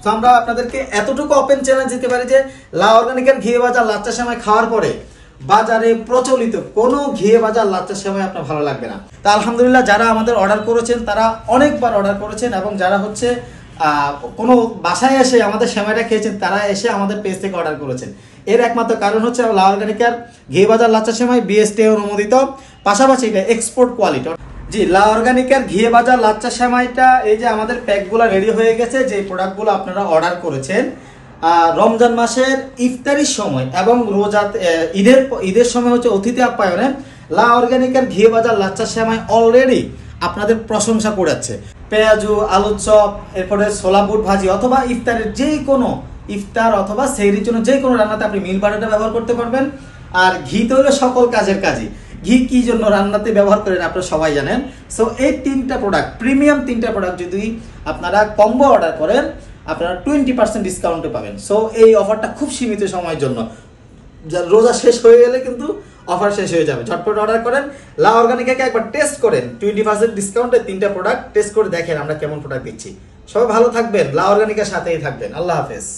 তো আমরা আপনাদেরকে এতটুকু ওপেন চ্যালেঞ্জ দিতে পারি যে লা অর্গানিকের ঘি ভাজা লাচ্চা সেমাই খাওয়ার পরে বাজারে প্রচলিত কোনো ঘি ভাজা লাচ্চা সেমাই আপনার ভালো লাগবে না। তা আলহামদুলিল্লাহ যারা আমাদের অর্ডার করেছেন তারা অনেকবার অর্ডার করেছেন, এবং যারা হচ্ছে কোনো বাসায় এসে আমাদের সেমাইটা খেয়েছেন তারা এসে আমাদের পেজ থেকে অর্ডার করেছেন। এর একমাত্র কারণ হচ্ছে লা অর্গানিকের ঘি ভাজা লাচ্চা সেমাই বিএসটিআই অনুমোদিত, পাশাপাশি এটা এক্সপোর্ট কোয়ালিটি। জি, লা অর্গানিকের ঘি ভাজা লাচ্চা সেমাইটা এই যে আমাদের প্যাকগুলো রেডি হয়ে গেছে, যে প্রোডাক্টগুলো আপনারা অর্ডার করেছেন রমজান মাসের ইফতারির সময় এবং ঈদের সময় হচ্ছে অতিথি আপ্যায়নে লা অর্গানিকের ঘি ভাজা লাচ্চা সেমাই অলরেডি আপনাদের প্রশংসা করেছে। পেঁয়াজু, আলুর চপ, এরপরে ছোলা বুট ভাজি অথবা ইফতারের যে কোনো ইফতার অথবা সেহরির জন্য যে কোনো রান্নাতে আপনি মিল বাটারটা ব্যবহার করতে পারবেন। আর ঘি তো হলো সকল কাজের কাজই। ঘি কি জন্য রান্নাতে ব্যবহার করেন আপনারা সবাই জানেন। সো এই তিনটা প্রোডাক্ট, প্রিমিয়াম তিনটা প্রোডাক্ট যদি আপনারা কম্বো অর্ডার করেন আপনারা 20% ডিসকাউন্টে পাবেন। সো এই অফারটা খুব সীমিত সময়ের জন্য, রোজা শেষ হয়ে গেলে কিন্তু অফার শেষ হয়ে যাবে। ঝটপট অর্ডার করেন, লা অর্গানিকে একবার টেস্ট করেন, 20% ডিসকাউন্টে তিনটা প্রোডাক্ট টেস্ট করে দেখেন আমরা কেমন প্রোডাক্ট দিচ্ছি। সবাই ভালো থাকবেন, লা অর্গানিকের সাথেই থাকবেন। আল্লাহ হাফেজ।